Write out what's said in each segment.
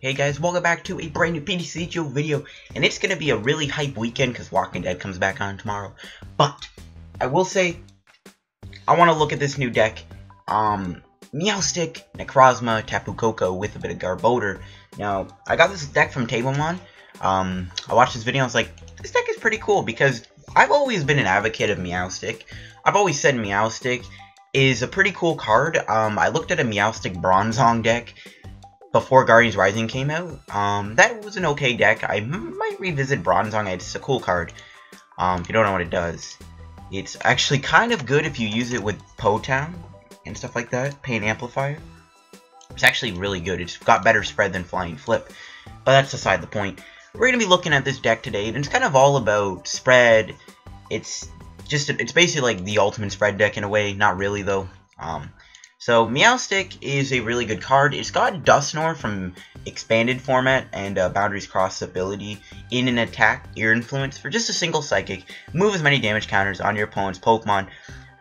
Hey guys, welcome back to a brand new PTCGO video, and it's going to be a really hype weekend because Walking Dead comes back on tomorrow. But, I will say, I want to look at this new deck, Meowstic, Necrozma, Tapu Koko with a bit of Garbodor. Now, I got this deck from Tablemon. I watched this video and I was like, this deck is pretty cool because I've always been an advocate of Meowstic. I've always said Meowstic is a pretty cool card. I looked at a Meowstic Bronzong deck before Guardians Rising came out. That was an okay deck. I might revisit Bronzong. It's a cool card. If you don't know what it does, it's actually kind of good if you use it with Potown and stuff like that. Pain Amplifier. It's actually really good. It's got better spread than Flying Flip. But that's aside the point. We're going to be looking at this deck today, and it's kind of all about spread. It's basically like the ultimate spread deck in a way. Not really, though. So, Meowstic is a really good card. It's got Dusknoir from Expanded format and Boundaries Cross ability in an attack, Ear Influence, for just a single Psychic. Move as many damage counters on your opponent's Pokemon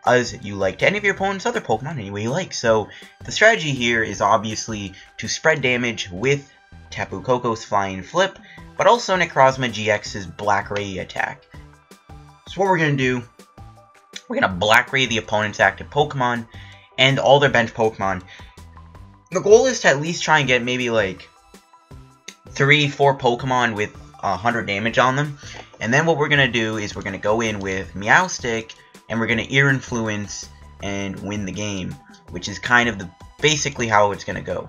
as you like to any of your opponent's other Pokemon any way you like. So, the strategy here is obviously to spread damage with Tapu Koko's Flying Flip, but also Necrozma GX's Black Ray attack. So what we're going to do, we're going to Black Ray the opponent's active Pokemon and all their bench Pokemon. The goal is to at least try and get maybe like 3-4 Pokemon with 100 damage on them. And then what we're going to do is we're going to go in with Meowstic and we're going to Ear Influence and win the game, which is kind of basically how it's going to go.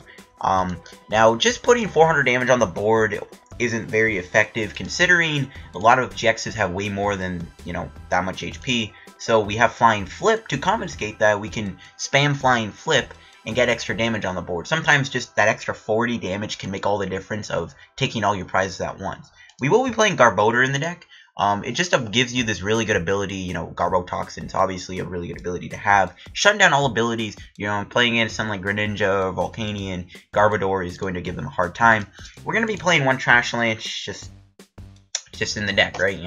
Now, just putting 400 damage on the board isn't very effective, considering a lot of GXs have way more than, that much HP. So we have Flying Flip to compensate that. We can spam Flying Flip and get extra damage on the board. Sometimes just that extra 40 damage can make all the difference of taking all your prizes at once. We will be playing Garbodor in the deck. It just gives you this really good ability, Garbotoxin is obviously a really good ability to have. Shutting down all abilities, playing against something like Greninja or Volcanion, Garbodor is going to give them a hard time. We're going to be playing one Trash Lance just in the deck, right?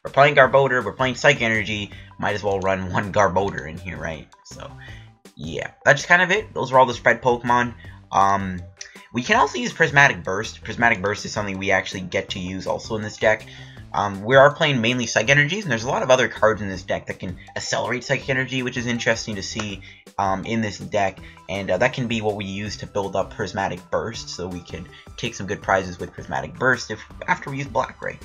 We're playing Garbodor, we're playing Psych Energy, might as well run one Garbodor in here, right? So, yeah, that's kind of it. Those are all the spread Pokemon. We can also use Prismatic Burst. Prismatic Burst is something we actually get to use also in this deck. We are playing mainly Psychic Energies, and there's a lot of other cards in this deck that can accelerate Psychic Energy, which is interesting to see in this deck, and that can be what we use to build up Prismatic Burst, so we can take some good prizes with Prismatic Burst after we use Black Ray.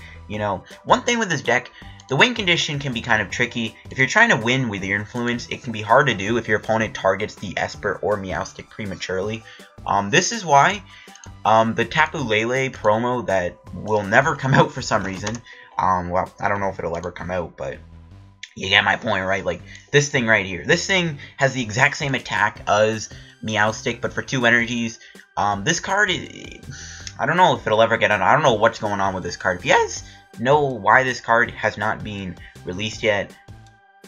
One thing with this deck, the win condition can be kind of tricky. If you're trying to win with your Influence, it can be hard to do if your opponent targets the Espurr or Meowstic prematurely. This is why the Tapu Lele promo that will never come out for some reason. Well, I don't know if it'll ever come out, but you get my point, right? Like, this thing right here. This thing has the exact same attack as Meowstic, but for 2 energies. This card, I don't know if it'll ever get on. I don't know what's going on with this card. If you guys know why this card has not been released yet,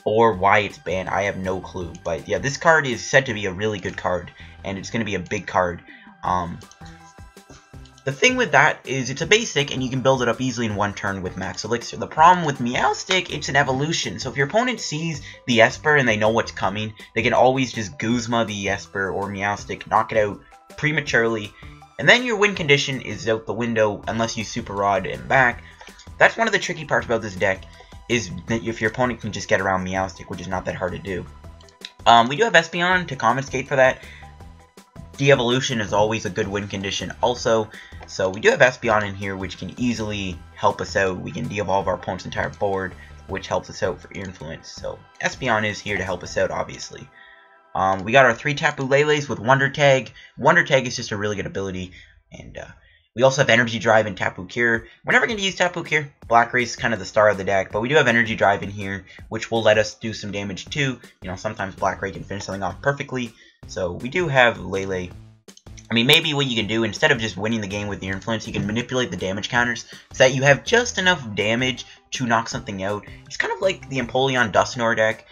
or why it's banned, I have no clue. But yeah, this card is said to be a really good card, and it's going to be a big card. The thing with that is it's a basic, and you can build it up easily in one turn with Max Elixir. The problem with Meowstic, it's an evolution. So if your opponent sees the Espurr and they know what's coming, they can always just Guzma the Espurr or Meowstic, knock it out prematurely, and then your win condition is out the window unless you Super Rod and back. That's one of the tricky parts about this deck, is that if your opponent can just get around Meowstic, which is not that hard to do. We do have Espeon to compensate for that. De-evolution is always a good win condition also, so we do have Espeon in here, which can easily help us out. We can de-evolve our opponent's entire board, which helps us out for Ear Influence, so Espeon is here to help us out, obviously. We got our 3 Tapu Leles with Wonder Tag. Wonder Tag is just a really good ability, and we also have Energy Drive and Tapu Cure. We're never going to use Tapu Cure. Black Ray is kind of the star of the deck, but we do have Energy Drive in here, which will let us do some damage too. Sometimes Black Ray can finish something off perfectly. So we do have Lele. I mean, maybe what you can do, instead of just winning the game with your Influence, you can manipulate the damage counters so that you have just enough damage to knock something out. It's kind of like the Empoleon Dusknoir deck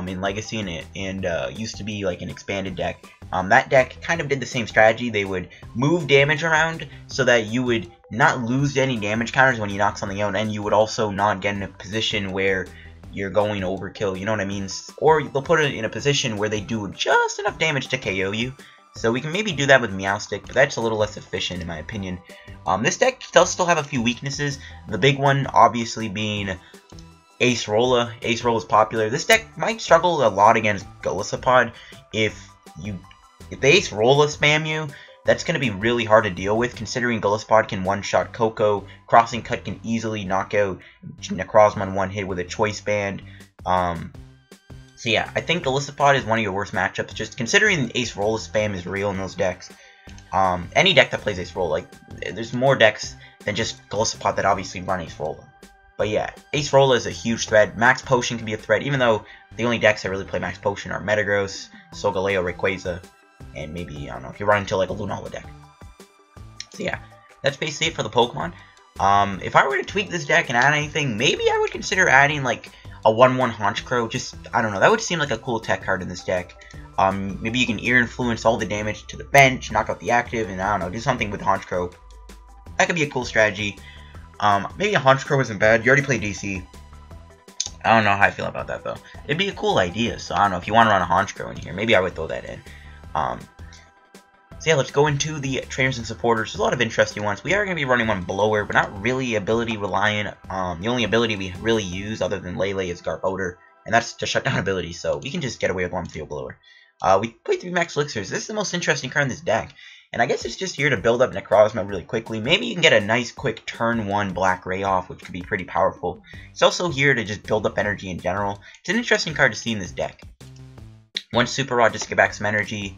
in Legacy, and used to be like an expanded deck. That deck kind of did the same strategy. They would move damage around so that you would not lose any damage counters when you knock something out, and you would also not get in a position where you're going overkill, you know what I mean? Or they'll put it in a position where they do just enough damage to KO you. So we can maybe do that with Meowstic, but that's a little less efficient in my opinion. This deck does still have a few weaknesses. The big one obviously being Ace Rolla. Ace Rolla is popular. This deck might struggle a lot against Golisopod. If the Ace Rolla spam you, that's going to be really hard to deal with, considering Golisopod can one-shot Koko. Crossing Cut can easily knock out Necrozma in one hit with a Choice Band. So yeah, I think Golisopod is one of your worst matchups, just considering Ace Rolla spam is real in those decks. Any deck that plays Ace Rolla, like, there's more decks than just Golisopod that obviously run Ace Rolla. But yeah, Ace Rolla is a huge threat. Max Potion can be a threat, even though the only decks that really play Max Potion are Metagross, Solgaleo, Rayquaza, and maybe, I don't know, if you run into like a Lunala deck. So yeah, that's basically it for the Pokemon. If I were to tweak this deck and add anything, maybe I would consider adding like a 1/1 Honchkrow. Just, I don't know, that would seem like a cool tech card in this deck. Maybe you can Ear Influence all the damage to the bench, knock out the active, and I don't know, do something with Honchkrow. That could be a cool strategy. Maybe a Honchkrow isn't bad. You already play DC. I don't know how I feel about that though. It'd be a cool idea, so I don't know, if you want to run a Honchkrow in here, maybe I would throw that in. So yeah, let's go into the trainers and supporters. There's a lot of interesting ones. We are going to be running one Blower, but not really ability reliant. The only ability we really use other than Lele is Garbodor, and that's to shut down abilities, so we can just get away with one Field Blower. We played 3 Max Elixirs. This is the most interesting card in this deck, and I guess it's just here to build up Necrozma really quickly. Maybe you can get a nice quick turn 1 Black Ray off, which could be pretty powerful. It's also here to just build up energy in general. It's an interesting card to see in this deck. 1 Super Rod just to get back some energy.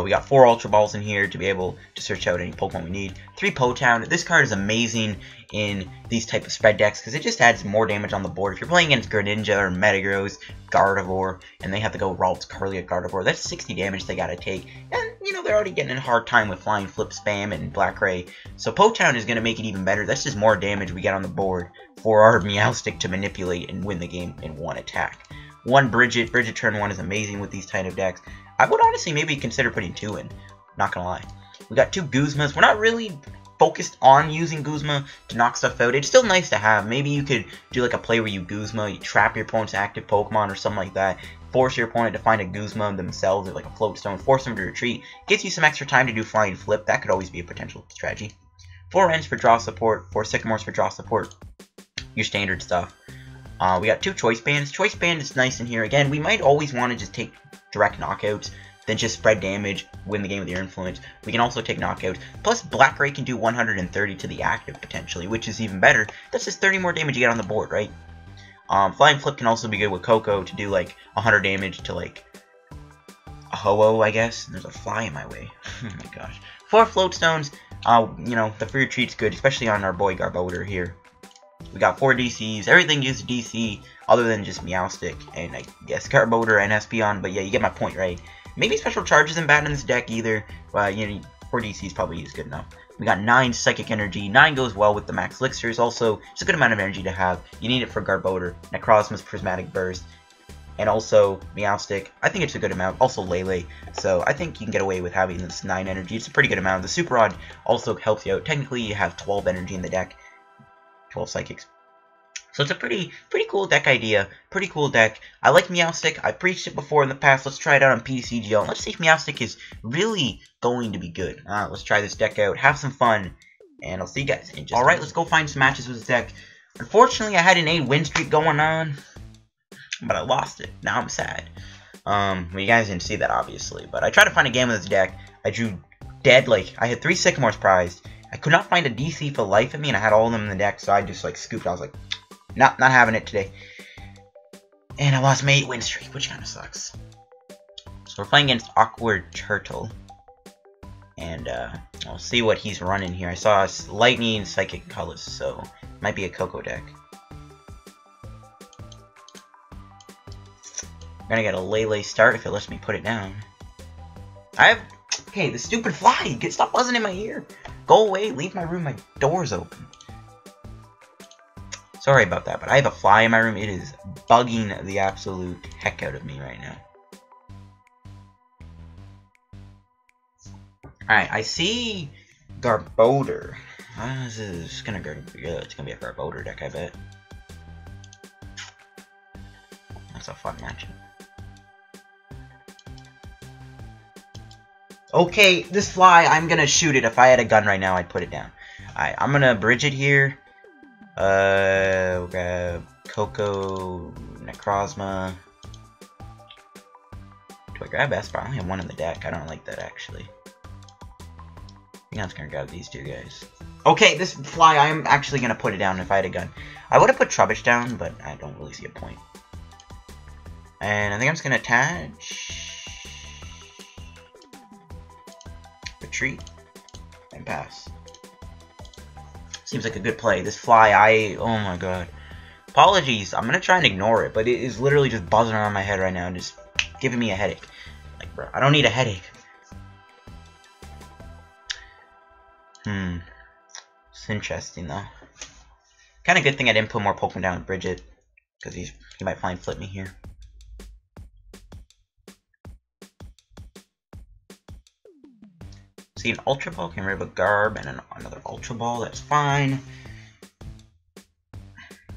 We got 4 Ultra Balls in here to be able to search out any Pokemon we need. 3 Potown. This card is amazing in these type of spread decks because it just adds more damage on the board. If you're playing against Greninja or Metagross, Gardevoir, and they have to go Ralts Curly at Gardevoir, that's 60 damage they gotta take. And, you know, they're already getting a hard time with Flying Flip Spam and Black Ray. So Potown is gonna make it even better. That's just more damage we get on the board for our Meowstic to manipulate and win the game in one attack. 1 Brigette. Brigette turn 1 is amazing with these kind of decks. I would honestly maybe consider putting 2 in. Not gonna lie. We got 2 Guzmas. We're not really focused on using Guzma to knock stuff out. It's still nice to have. Maybe you could do like a play where you Guzma, you trap your opponent's active Pokemon or something like that. Force your opponent to find a Guzma themselves or like a Float Stone. Force them to retreat. Gives you some extra time to do Flying Flip. That could always be a potential strategy. 4 Ends for draw support. 4 Sycamores for draw support. Your standard stuff. We got 2 Choice Bands. Choice Band is nice in here. Again, we might always want to just take direct knockouts, then just spread damage, win the game with your influence. We can also take knockouts. Plus, Black Ray can do 130 to the active, potentially, which is even better. That's just 30 more damage you get on the board, right? Flying Flip can also be good with Koko to do, like, 100 damage to, like, a Ho-Oh, I guess. There's a fly in my way. Oh my gosh. 4 Float Stones. You know, the free retreat's good, especially on our boy Garbodor here. We got 4 DCs. Everything uses DC other than just Meowstic and I guess Garbodor and Espeon. But yeah, you get my point, right? Maybe Special Charge isn't bad in this deck either. But you know, 4 DCs probably is good enough. We got 9 Psychic Energy. 9 goes well with the Max Elixirs. Also, it's a good amount of energy to have. You need it for Garbodor, Necrozma's Prismatic Burst, and also Meowstic. I think it's a good amount. Also Lele. So I think you can get away with having this 9 energy. It's a pretty good amount. The Super Rod also helps you out. Technically, you have 12 energy in the deck. 12 Psychics. So it's a pretty cool deck idea. Pretty cool deck. I like Meowstic. I preached it before in the past. Let's try it out on PTCGO. And let's see if Meowstic is really going to be good. Let's try this deck out. Have some fun. And I'll see you guys in just Alright, let's go find some matches with this deck. Unfortunately, I had an 8 win streak going on. But I lost it. Now I'm sad. Well, you guys didn't see that, obviously. But I tried to find a game with this deck. I drew dead, like, I had 3 Sycamores prized. I could not find a DC for the life of me, and I had all of them in the deck, so I just, like, scooped. I was like, not having it today. And I lost my 8 win streak, which kind of sucks. So we're playing against Awkward Turtle. And, I'll see what he's running here. I saw Lightning and Psychic Colors, so it might be a Koko deck. I'm gonna get a Lele start if it lets me put it down. Okay, the stupid fly! Stop buzzing in my ear! Go away, leave my room, my door's open. Sorry about that, but I have a fly in my room. It is bugging the absolute heck out of me right now. Alright, I see Garbodor. It's gonna be a Garbodor deck, I bet. That's a fun matchup. Okay, this fly, I'm gonna shoot it. If I had a gun right now, I'd put it down. Alright, I'm gonna bridge it here. Grab Koko, Necrozma. Do I grab Espurr? I only have one in the deck. I don't like that, actually. I think I'm just gonna grab these two guys. Okay, this fly, I'm actually gonna put it down if I had a gun. I would have put Trubbish down, but I don't really see a point. And I think I'm just gonna attach, retreat, and pass. Seems like a good play. This fly, oh my god. Apologies, I'm gonna try and ignore it, but it is literally just buzzing around my head right now and just giving me a headache. Like, bro, I don't need a headache. It's interesting, though. Kind of good thing I didn't put more Pokemon down with Brigette, because he might fly and flip me here. See, an Ultra Ball can rid of a Garb and another Ultra Ball, that's fine.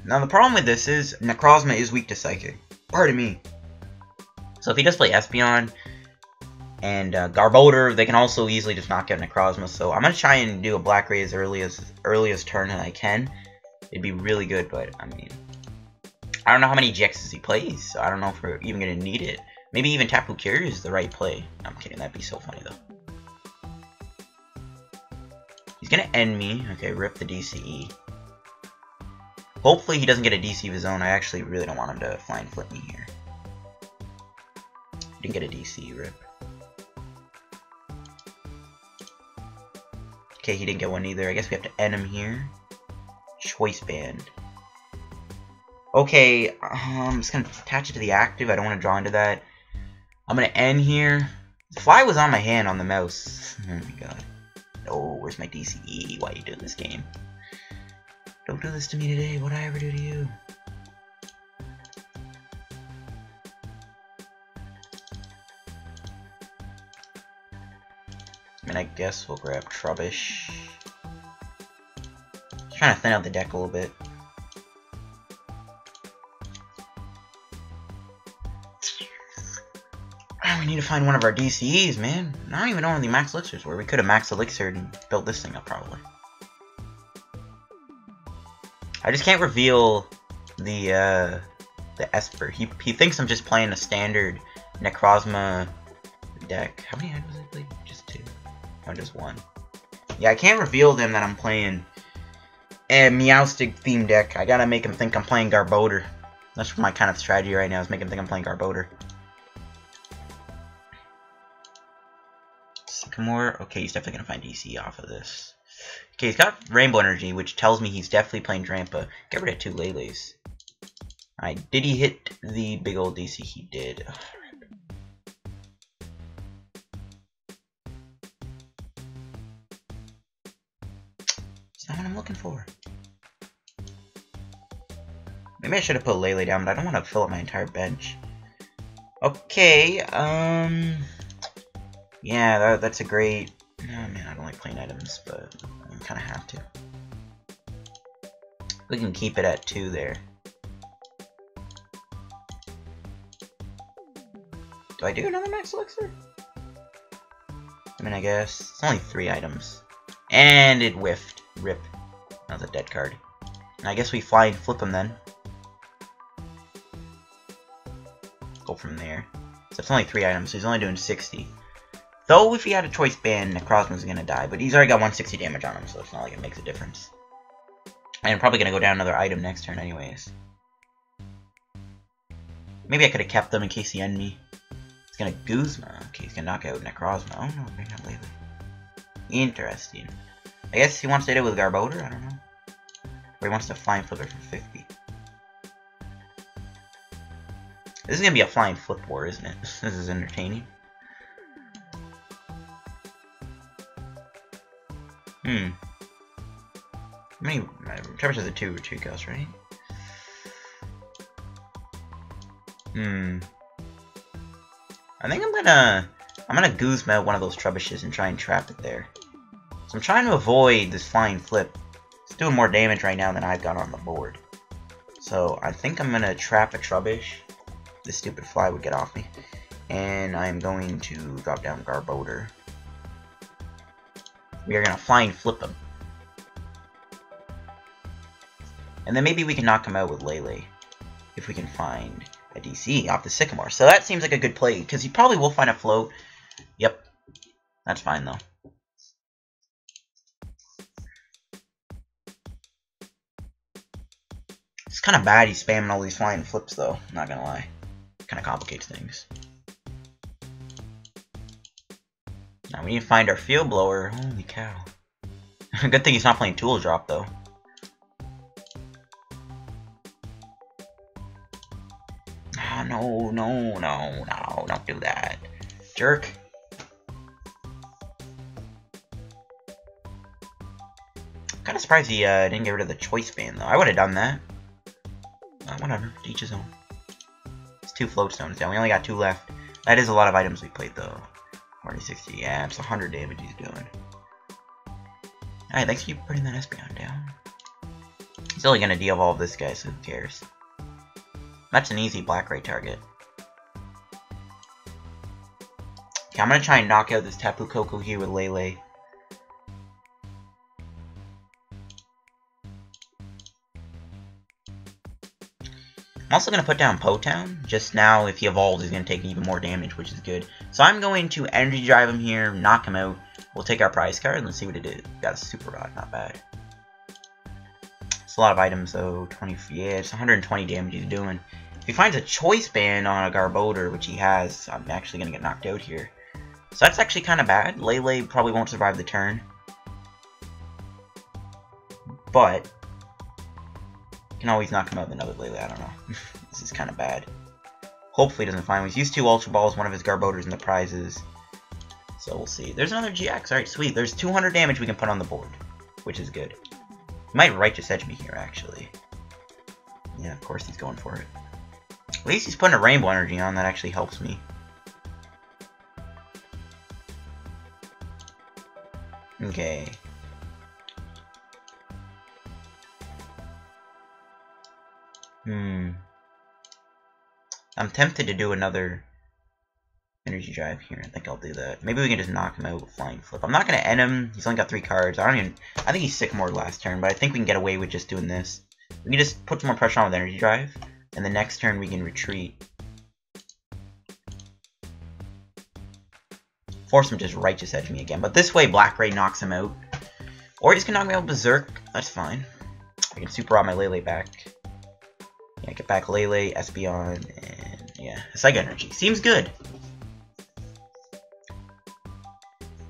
Now, the problem with this is Necrozma is weak to Psychic. Pardon me. So if he does play Espeon and Garbodor, they can also easily just knock out Necrozma. So I'm going to try and do a Black Ray as earliest turn that I can. It'd be really good, but I mean, I don't know how many GXs he plays, so I don't know if we're even going to need it. Maybe even Tapu Lele is the right play. No, I'm kidding, that'd be so funny though. He's going to end me. Okay, rip the DCE. Hopefully he doesn't get a DC of his own. I actually really don't want him to fly and flip me here. Didn't get a DC, rip. Okay, he didn't get one either. I guess we have to end him here. Choice Band. Okay, I'm just gonna attach it to the active. I don't want to draw into that. I'm gonna end here. The fly was on my hand on the mouse. Oh my god. Oh, where's my DCE? Why are you doing this game? Don't do this to me today. What'd I ever do to you? I mean, I guess we'll grab Trubbish. Just trying to thin out the deck a little bit. Oh, we need to find one of our DCEs, man. I don't even know where the Max Elixirs were. We could have Max Elixir and built this thing up, probably. I just can't reveal the Espurr. He thinks I'm just playing a standard Necrozma deck. How many items did I play? Just two. Oh, just one. Yeah, I can't reveal them that I'm playing a Meowstic themed deck. I gotta make him think I'm playing Garbodor. That's my kind of strategy right now, is make him think I'm playing Garbodor. Sycamore. Okay, he's definitely gonna find DC off of this. Okay, he's got Rainbow Energy, which tells me he's definitely playing Drampa. Get rid of two Lele's. Alright, did he hit the big old DC? He did. It's not what I'm looking for. Maybe I should have put Lele down, but I don't want to fill up my entire bench. Okay, yeah, that's a great... Oh man, I don't like playing items, but I kind of have to. We can keep it at 2 there. Do I do another Max Elixir? I mean, I guess. It's only 3 items. And it whiffed. Rip. That was a dead card. And I guess we fly and flip him then. Go from there. So it's only 3 items, so he's only doing 60. Though if he had a choice band, Necrozma's gonna die, but he's already got 160 damage on him, so it's not like it makes a difference. And I'm probably gonna go down another item next turn anyways. Maybe I could have kept them in case he ended me. He's gonna Guzma. Okay, he's gonna knock out Necrozma. Oh no, maybe not Lele. Interesting. I guess he wants to hit it with Garbodor, I don't know. Or he wants to fly and flip it for 50. This is gonna be a flying flip war, isn't it? This is entertaining. How many? Trubbish has a 2 retreat ghost, right? I think I'm gonna Guzma one of those Trubbishes and try and trap it there. So I'm trying to avoid this flying flip. It's doing more damage right now than I've got on the board. So I think I'm gonna trap a Trubbish. This stupid fly would get off me. And I'm going to drop down Garbodor. we are going to flying flip him. And then maybe we can knock him out with Lele, if we can find a DC off the Sycamore. So that seems like a good play, because he probably will find a float. Yep, that's fine though. It's kind of bad he's spamming all these flying flips though, not gonna lie. Kind of complicates things. Now we need to find our Field Blower. Holy cow. Good thing he's not playing Tool Drop though. Oh, no, don't do that. Jerk. Kinda surprised he didn't get rid of the choice band though. I would have done that. Whatever, to each his own. It's 2 Float Stones down. We only got 2 left. That is a lot of items we played though. 40-60, yeah, it's 100 damage he's doing. Alright, thanks for putting that Espeon down. He's only gonna de-evolve this guy, so who cares? That's an easy black ray target. Okay, I'm gonna try and knock out this Tapu Koko here with Lele. I'm also gonna put down Po-Town. Just now, if he evolves, he's gonna take even more damage, which is good. So I'm going to energy drive him here, knock him out. We'll take our prize card and let's see what it is. Got a Super Rod, not bad. It's a lot of items though. 20, yeah, it's 120 damage he's doing. If he finds a choice band on a Garbodor, which he has, I'm actually gonna get knocked out here. So that's actually kind of bad. Lele probably won't survive the turn. But you can always knock him out with another Lele, I don't know. This is kind of bad. Hopefully he doesn't find one. He's used 2 Ultra Balls, one of his Garbodors in the prizes. So we'll see. There's another GX. Alright, sweet. There's 200 damage we can put on the board, which is good. He might Righteous Edge me here, actually. Yeah, of course he's going for it. At least he's putting a Rainbow Energy on. That actually helps me. Okay. I'm tempted to do another energy drive here. I think I'll do that. Maybe we can just knock him out with Flying Flip. I'm not going to end him. He's only got 3 cards. I think he's Sycamore last turn, but I think we can get away with just doing this. We can just put some more pressure on with energy drive, and the next turn we can retreat. Force him to just Righteous Edge me again. But this way, Black Ray knocks him out. Or he's going to knock me out with Berserk. That's fine. I can Super Rod my Lele back. Yeah, get back Lele, Espeon, and yeah, Psycho Energy. Seems good.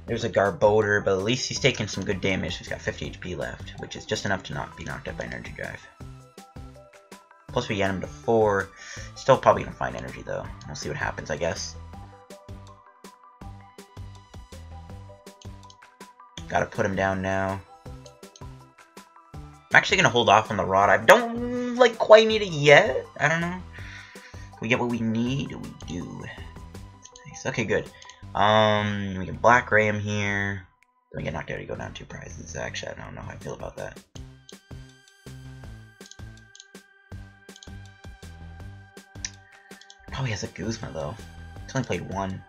There's a Garbodor, but at least he's taking some good damage. He's got 50 HP left, which is just enough to not be knocked out by Energy Drive. Plus we get him to 4. Still probably gonna find energy though. We'll see what happens, I guess. Gotta put him down now. I'm actually gonna hold off on the Rod. I don't like quite need it yet. I don't know. We get what we need. We do. Nice. Okay, good. We can Black Ray him here. Then we get knocked out. You go down 2 prizes. Actually, I don't know how I feel about that. Probably has a Guzma though. He's only played 1.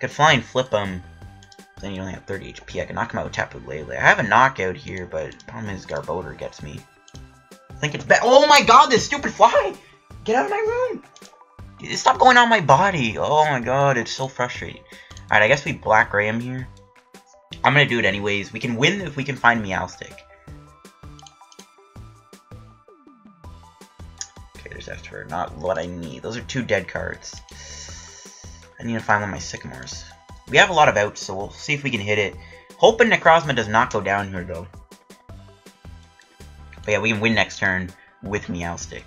Could Flying Flip him. Then you only have 30 HP. I can knock him out with Tapu Lele. I have a knockout here, but the problem is Garbodor gets me. I think it's bad. Oh my god, this stupid fly! Get out of my room! Stop going on my body! Oh my god, it's so frustrating. Alright, I guess we Black Ray him here. I'm gonna do it anyways. We can win if we can find Meowstic. Okay, there's Espurr. Not what I need. Those are 2 dead cards. I need to find one of my Sycamores. We have a lot of outs, so we'll see if we can hit it. Hoping Necrozma does not go down here, though. But yeah, we can win next turn with Meowstic.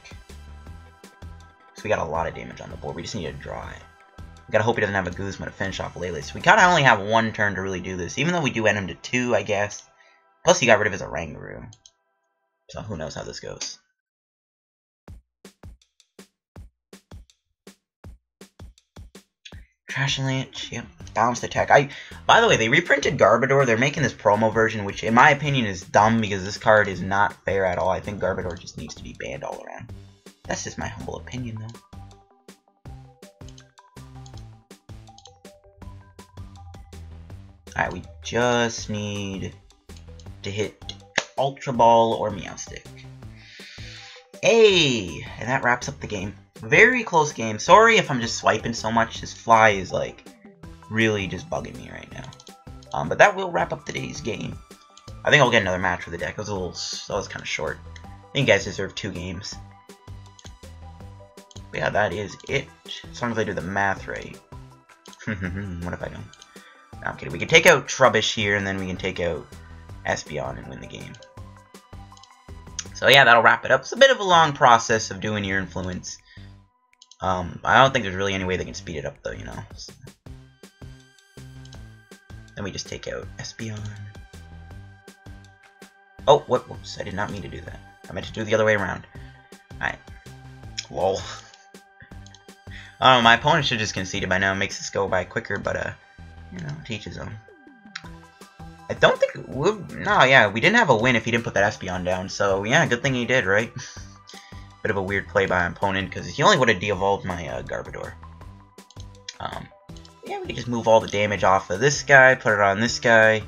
So we got a lot of damage on the board. We just need to draw it. We gotta hope he doesn't have a Guzma to finish off Lele. So we kinda only have 1 turn to really do this. Even though we do end him to 2, I guess. Plus he got rid of his Oranguru. So who knows how this goes. Trash Lynch, yep. Balanced attack. By the way, they reprinted Garbodor. They're making this promo version, which in my opinion is dumb because this card is not fair at all. I think Garbodor just needs to be banned all around. That's just my humble opinion, though. Alright, we just need to hit Ultra Ball or Meowstic. Hey! And that wraps up the game. Very close game. Sorry if I'm just swiping so much. This fly is, like, really just bugging me right now. But that will wrap up today's game. I think I'll get another match for the deck. That was kind of short. I think you guys deserve 2 games. But yeah, that is it. As long as I do the math right. What if I don't? No, I'm kidding. We can take out Trubbish here, and then we can take out Espeon and win the game. So yeah, that'll wrap it up. It's a bit of a long process of doing your influence. I don't think there's really any way they can speed it up, though, you know. So. Then we just take out Espeon. Oh, whoops, I did not mean to do that. I meant to do it the other way around. Alright. Lol. My opponent should just concede by now. It makes this go by quicker, but, you know, teach his own. I don't think... No, yeah, we didn't have a win if he didn't put that Espeon down, so, yeah, good thing he did, right? Bit of a weird play by my opponent, because he only would have de-evolved my Garbodor. Yeah, we can just move all the damage off of this guy, put it on this guy,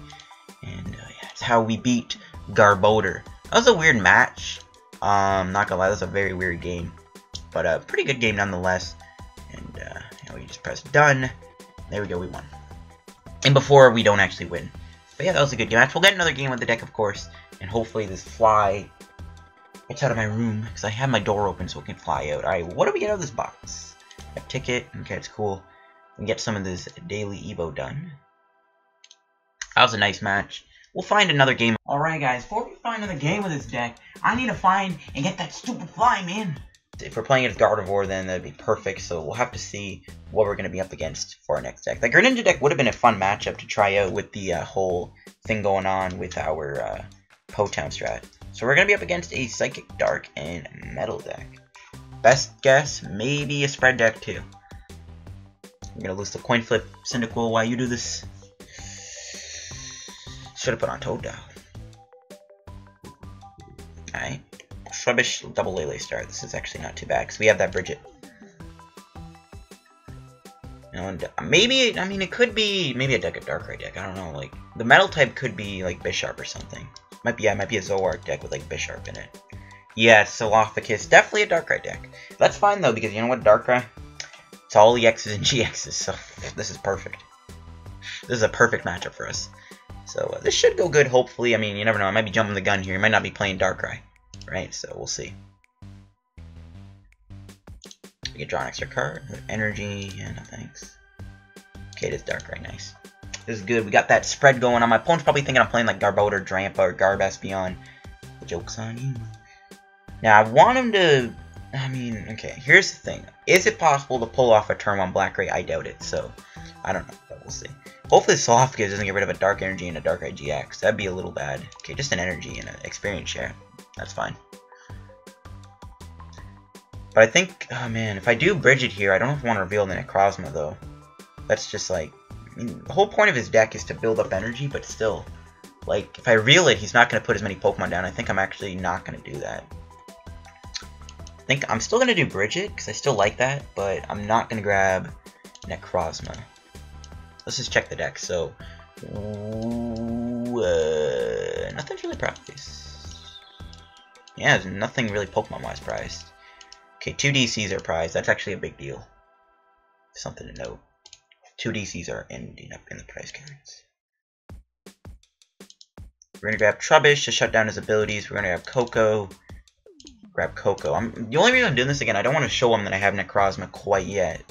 and, yeah, that's how we beat Garbodor. That was a weird match. Not gonna lie, that was a very weird game. But a pretty good game nonetheless. And, you know, we just press done. There we go, we won. And before, we don't actually win. But yeah, that was a good game match. We'll get another game with the deck, of course. And hopefully this fly gets out of my room. Because I have my door open so it can fly out. Alright, what do we get out of this box? A ticket. Okay, it's cool. We can get some of this daily Evo done. That was a nice match. We'll find another game. Alright guys, before we find another game with this deck, I need to find and get that stupid fly, man. If we're playing against Garbodor, then that'd be perfect, so we'll have to see what we're going to be up against for our next deck. The Greninja deck would have been a fun matchup to try out with the whole thing going on with our Po-Town strat. So we're going to be up against a Psychic, Dark, and Metal deck. Best guess, maybe a spread deck too. I'm going to lose the coin flip, Cyndaquil, while you do this. Should have put on Toad Dial. Alright. Trubbish double Lele start. This is actually not too bad because we have that Brigette. And maybe, I mean, it could be maybe a deck of Darkrai deck. I don't know. Like the metal type could be like Bisharp or something. Might be, yeah, it might be a Zoroark deck with like Bisharp in it. Yeah, Solofficus, definitely a Darkrai deck. That's fine though because you know what, Darkrai? It's all EXs and GXs, so this is perfect. This is a perfect matchup for us. So this should go good, hopefully. I mean, you never know. I might be jumping the gun here. You might not be playing Darkrai. Right, so we'll see. We can draw an extra card. Energy, yeah, no thanks. Okay, it is Darkrai, nice. This is good. We got that spread going on. My opponent's probably thinking I'm playing like Garbodor, Drampa, or Espeon. The joke's on you. Now, I want him to... I mean, okay, here's the thing. Is it possible to pull off a turn 1 Blackray? I doubt it, so I don't know, but we'll see. Hopefully Solofficus doesn't get rid of a Dark Energy and a Darkrai GX. That'd be a little bad. Okay, just an Energy and an Experience share. That's fine. But I think, oh man, if I do Brigette here, I don't know if I want to reveal the Necrozma though. That's just like, I mean, the whole point of his deck is to build up energy, but still, like, if I reveal it, he's not going to put as many Pokemon down. I think I'm actually not going to do that. I think I'm still going to do Brigette, because I still like that, but I'm not going to grab Necrozma. Let's just check the deck. So, nothing's really priced. Yeah, there's nothing really Pokemon-wise priced. Okay, 2 DCs are prized. That's actually a big deal. Something to note. 2 DCs are ending up in the prize cards. We're going to grab Trubbish to shut down his abilities. We're going to grab Koko. Grab Koko. The only reason I'm doing this again, I don't want to show him that I have Necrozma quite yet.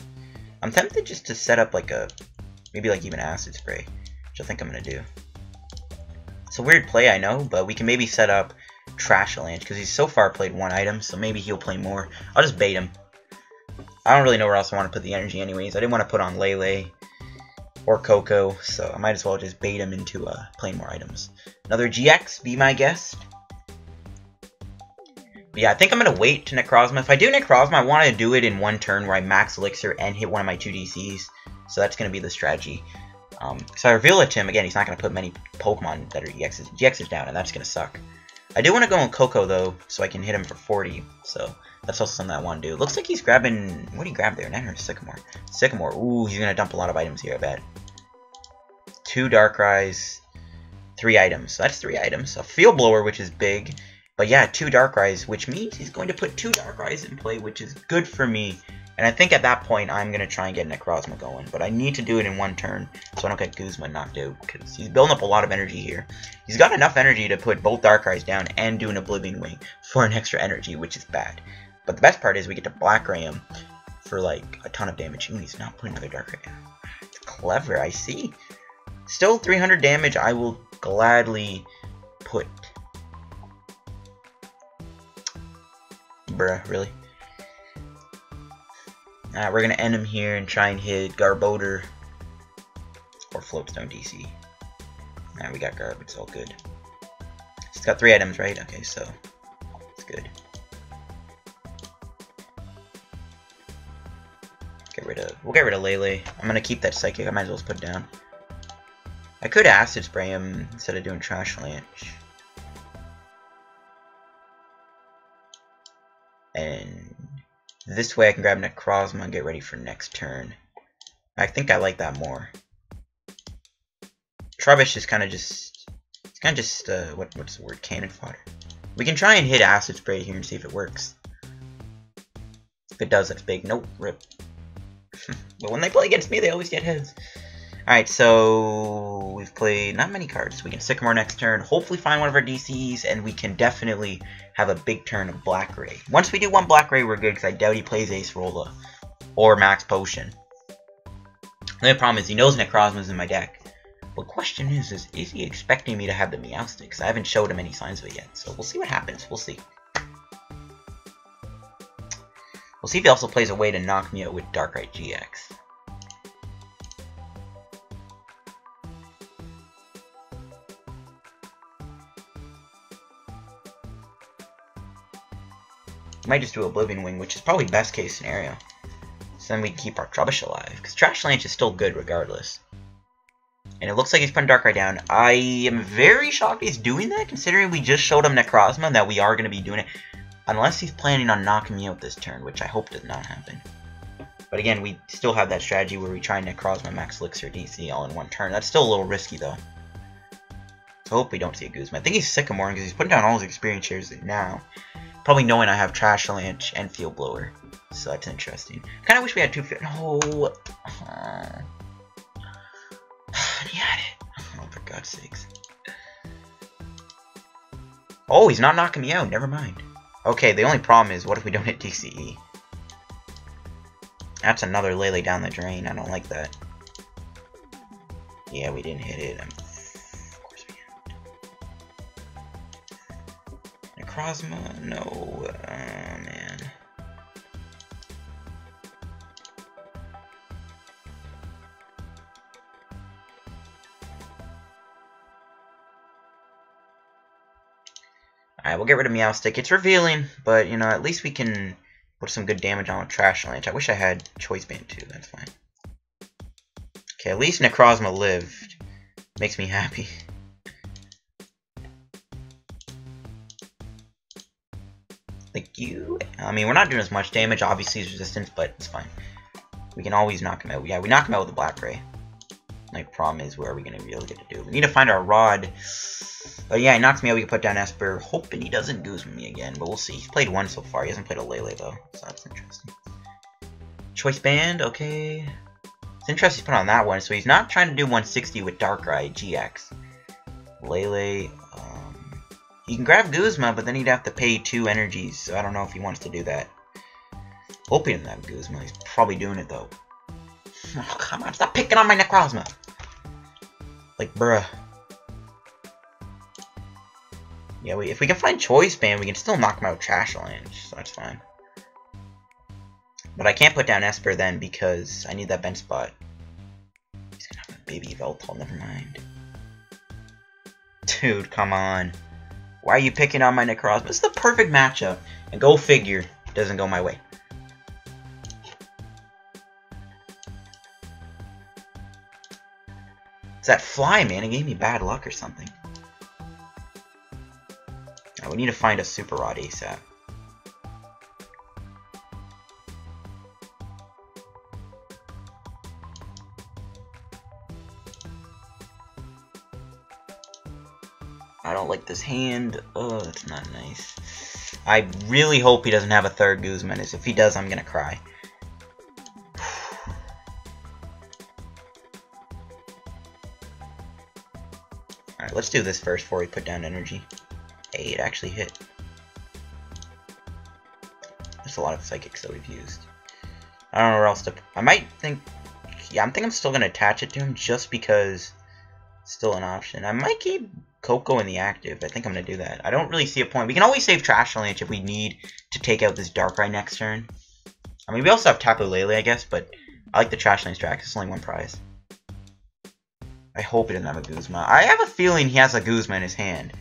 I'm tempted just to set up like a, maybe like even Acid Spray, which I think I'm going to do. It's a weird play, I know, but we can maybe set up Trashalanche, because he's so far played 1 item, so maybe he'll play more. I'll just bait him. I don't really know where else I want to put the energy anyways. I didn't want to put on Lele or Koko, so I might as well just bait him into playing more items. Another GX, be my guest. But yeah, I think I'm going to wait to Necrozma. If I do Necrozma, I want to do it in 1 turn where I Max Elixir and hit one of my 2 DCs. So that's going to be the strategy. So I reveal it to him, again, he's not going to put many Pokemon that are EXs. GXs down, and that's going to suck. I do want to go on Koko, though, so I can hit him for 40. So that's also something I want to do. Looks like he's grabbing... What did he grab there? Necrozma Sycamore. Sycamore. Ooh, he's going to dump a lot of items here, I bet. 2 Darkrai's, 3 items. So that's 3 items. A Field Blower, which is big. But yeah, 2 Darkrai's, which means he's going to put 2 Darkrai's in play, which is good for me. And I think at that point, I'm going to try and get Necrozma going. But I need to do it in 1 turn, so I don't get Guzma knocked out. Because he's building up a lot of energy here. He's got enough energy to put both Darkrai's down and do an Oblivion Wing for an extra energy, which is bad. But the best part is we get to Black Ray him for like a ton of damage. Ooh, he's not putting another Darkrai down. It's clever, I see. Still 300 damage, I will gladly put. Bruh, really? We're going to end him here and try and hit Garbodor or Float Stone DC. We got Garb, it's all good. It's got 3 items, right? Okay, so it's good. We'll get rid of Lele. I'm going to keep that Psychic, I might as well just put it down. I could Acid Spray him instead of doing Trash Lanch. And this way I can grab Necrozma and get ready for next turn. I think I like that more. Trubbish is kind of just... It's kind of just, what's the word? Cannon fodder. We can try and hit Acid Spray here and see if it works. If it does, that's big. Nope, rip. But when they play against me, they always get heads. Alright, so we've played not many cards. We can Sycamore next turn, hopefully find one of our DCs, and we can definitely have a big turn of Black Ray. Once we do 1 Black Ray, we're good, because I doubt he plays Ace Rolla or Max Potion. The only problem is he knows Necrozma's in my deck. But the question is he expecting me to have the Meowstic? Because I haven't showed him any signs of it yet, so we'll see what happens. We'll see. We'll see if he also plays a way to knock me out with Darkrai GX. Might just do Oblivion Wing, which is probably best case scenario. So then we can keep our Trubbish alive, because Trash Lanch is still good regardless. And it looks like he's putting Darkrai down. I am very shocked he's doing that, considering we just showed him Necrozma, and that we are going to be doing it. Unless he's planning on knocking me out this turn, which I hope does not happen. But again, we still have that strategy where we try and Necrozma Max Elixir DC all in 1 turn. That's still a little risky though. So I hope we don't see a Guzma. I think he's Sycamore because he's putting down all his experience shares now. Probably knowing I have Trash Lanch and Field Blower. So that's interesting. Kind of wish we had 2 Field... No! He had it. Oh, for God's sakes. Oh, he's not knocking me out. Never mind. Okay, the only problem is, what if we don't hit DCE? That's another Lele down the drain. I don't like that. Yeah, we didn't hit it. Of course we didn't. Necrozma? No. Man. Alright, we'll get rid of Meowstic. It's revealing, but, you know, at least we can put some good damage on with Trash Lanch. I wish I had Choice Band too, that's fine. Okay, at least Necrozma lived. Makes me happy. Like you... I mean, we're not doing as much damage. Obviously, he's resistance, but it's fine. We can always knock him out. Yeah, we knock him out with a Black Ray. My problem is, where are we going to be able to get to do? We need to find our Rod... But yeah, he knocks me out, we can put down Espurr, hoping he doesn't Guzma me again, but we'll see. He's played 1 so far, he hasn't played a Lele though, so that's interesting. Choice Band, okay. It's interesting to put on that one, so he's not trying to do 160 with Darkrai GX. Lele, he can grab Guzma, but then he'd have to pay 2 energies, so I don't know if he wants to do that. Hope he doesn't have Guzma, he's probably doing it though. Oh, come on, stop picking on my Necrozma! Like, bruh. Yeah, if we can find Choice Band, we can still knock him out with Trash Lanch, so that's fine. But I can't put down Espurr then, because I need that bench spot. He's gonna have a baby Veltal, never mind. Dude, come on. Why are you picking on my Necrozma? This is the perfect matchup. And go figure, it doesn't go my way. It's that fly, man. It gave me bad luck or something. We need to find a Super Rod ASAP. I don't like this hand. Oh, that's not nice. I really hope he doesn't have a third Guzma. If he does, I'm gonna cry. Alright, let's do this first before we put down energy. Hey, it actually hit. There's a lot of psychics that we've used. I don't know where else to... I might think... Yeah, I'm still gonna attach it to him just because it's still an option. I might keep Koko in the active. I think I'm gonna do that. I don't really see a point. We can always save Trash Lance if we need to take out this Darkrai next turn. I mean, we also have Tapu Lele, I guess, but I like the Trash Lance track. It's only one prize. I hope he doesn't have a Guzma. I have a feeling he has a Guzma in his hand.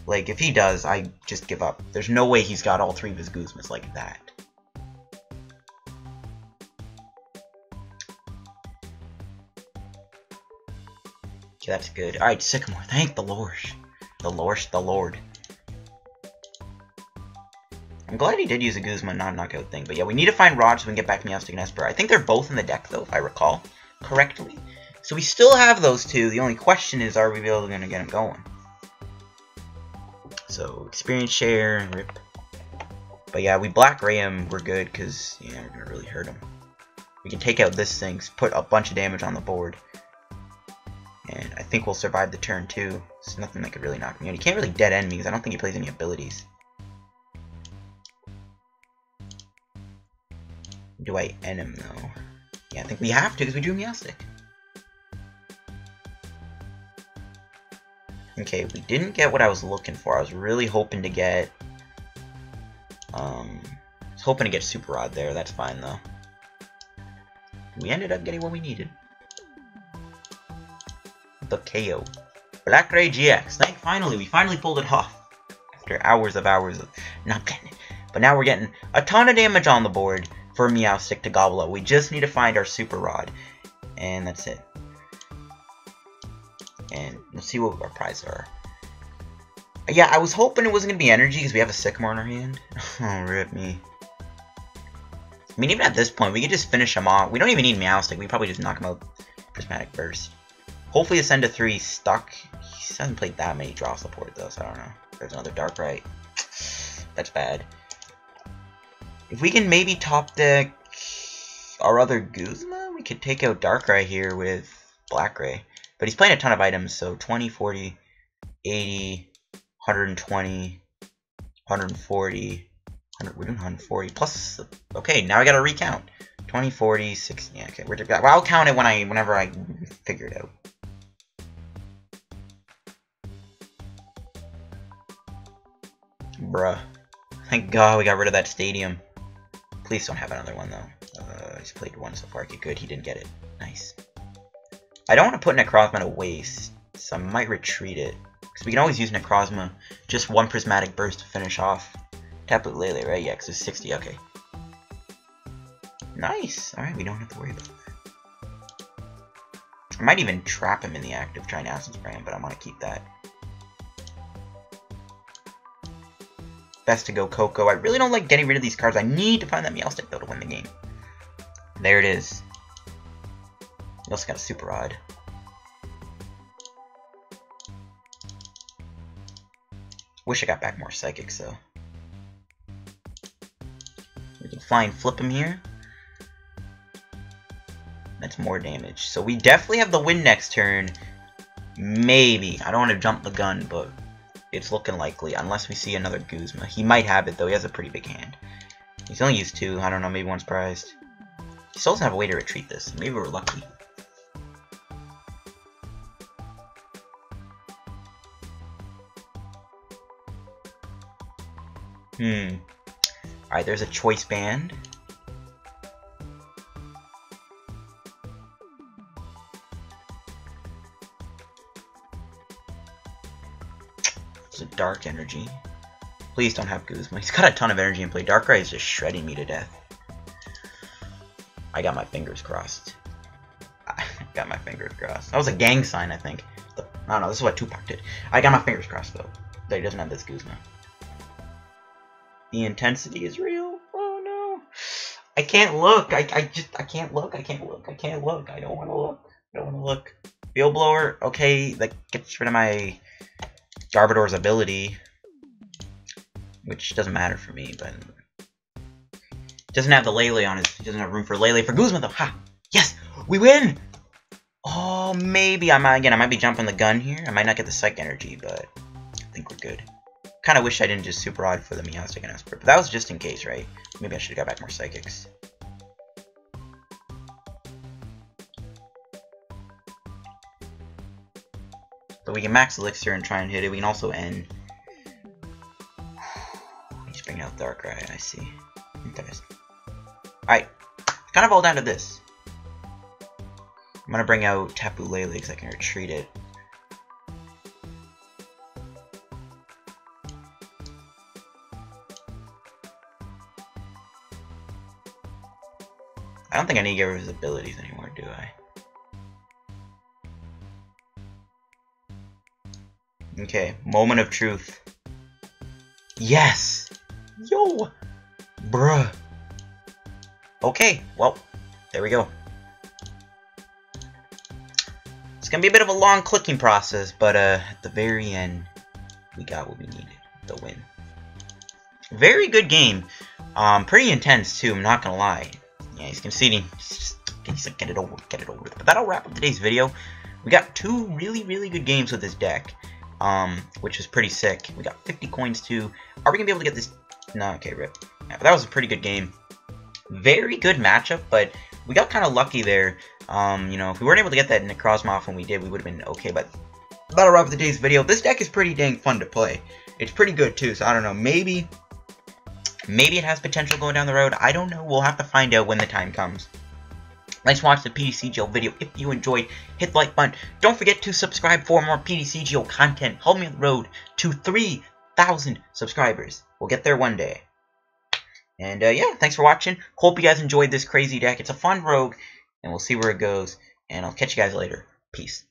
Like, if he does, I just give up. There's no way he's got all three of his Guzmas like that. Okay, that's good. Alright, Sycamore. Thank the Lord. The Lord. I'm glad he did use a Guzma non-knockout thing. But yeah, we need to find Rod so we can get back Meowstic and Espurr. I think they're both in the deck, though, if I recall correctly. So we still have those two. The only question is, are we going to get them going? So, experience share, rip. But yeah, we Black Ray him, we're good, because, yeah, we're going to really hurt him. We can take out this thing, put a bunch of damage on the board. And I think we'll survive the turn, too. There's nothing that could really knock me out. He can't really dead end me, because I don't think he plays any abilities. Do I end him, though? Yeah, I think we have to, because we drew Meowstic. Okay, we didn't get what I was looking for. I was really hoping to get... Super Rod there. That's fine, though. We ended up getting what we needed. The KO. Black Ray GX. We finally pulled it off. After hours of not getting it. But now we're getting a ton of damage on the board for Meowstic to gobble up. We just need to find our Super Rod. And that's it. And let's see what our prizes are. Yeah, I was hoping it wasn't going to be energy because we have a Sycamore in our hand. Oh, rip me. I mean, even at this point, we could just finish him off. We don't even need Meowstic. We probably just knock him out Prismatic Burst. Hopefully, Ascend to 3 stuck. He hasn't played that many draw support, though, so I don't know. There's another Darkrai. That's bad. If we can maybe top deck our other Guzma, we could take out Darkrai here with Black Ray. But he's playing a ton of items, so 20, 40, 80, 120, 140, we're doing 140, plus, okay, now I gotta recount. 20, 40, 60, yeah, okay, well, I'll count it whenever I figure it out. Bruh. Thank God we got rid of that stadium. Please don't have another one, though. He's played one so far, okay, good, he didn't get it. Nice. I don't want to put Necrozma to waste, so I might retreat it. Because we can always use Necrozma, just one Prismatic Burst to finish off. Tapu Lele, right? Yeah, because it's 60, okay. Nice! Alright, we don't have to worry about that. I might even trap him in the active, try and Acid Spray him, but I want to keep that. Best to go Koko. I really don't like getting rid of these cards. I need to find that Meowstic, though, to win the game. There it is. We also got a Super Rod. Wish I got back more Psychics, though. We can fly and flip him here. That's more damage. So we definitely have the win next turn. Maybe. I don't want to jump the gun, but it's looking likely. Unless we see another Guzma. He might have it, though. He has a pretty big hand. He's only used 2. I don't know. Maybe one's prized. He still doesn't have a way to retreat this. Maybe we're lucky. Alright, there's a Choice Band. It's a Dark Energy. Please don't have Guzma. He's got a ton of energy in play. Darkrai is just shredding me to death. I got my fingers crossed. I got my fingers crossed. That was a gang sign, I think. I don't know, this is what Tupac did. I got my fingers crossed, though, that he doesn't have this Guzma. The intensity is real. Oh no. I can't look. I can't look. I can't look. I can't look. I don't want to look. I don't want to look. Field Blower. Okay, that gets rid of my Garbodor's ability, which doesn't matter for me, but doesn't have the Lele on his. He doesn't have room for Lele for Guzma though. Ha! Yes, we win. Oh, maybe I might be jumping the gun here. I might not get the Psych Energy, but I think we're good. Kind of wish I didn't just Super Rod for the Meowstic and Espurr, but that was just in case, right? Maybe I should have got back more Psychics. But we can Max Elixir and try and hit it. We can also end. He's bringing out Darkrai, I see. Interesting. Alright, kind of all down to this. I'm gonna bring out Tapu Lele because I can retreat it. I don't think I need to get rid of his abilities anymore, do I? Okay, moment of truth. Yes! Yo! Bruh. Okay, well, there we go. It's gonna be a bit of a long clicking process, but at the very end, we got what we needed, the win. Very good game. Pretty intense too, I'm not gonna lie. Yeah, he's conceding. He's like, get it over with. But that'll wrap up today's video. We got two really good games with this deck, which is pretty sick. We got 50 coins too. Are we gonna be able to get this? No, okay, rip. Yeah, but that was a pretty good game. Very good matchup, but we got kind of lucky there. You know, if we weren't able to get that Necrozma off when we did, we would have been okay, but that'll wrap up today's video. This deck is pretty dang fun to play. It's pretty good too, so I don't know, maybe it has potential going down the road. I don't know, we'll have to find out when the time comes. Let's watch the PTCGO video. If you enjoyed, hit the like button. Don't forget to subscribe for more PTCGO content. Help me on the road to 3,000 subscribers. We'll get there one day. And yeah, thanks for watching. Hope you guys enjoyed this crazy deck. It's a fun rogue, and we'll see where it goes. And I'll catch you guys later. Peace.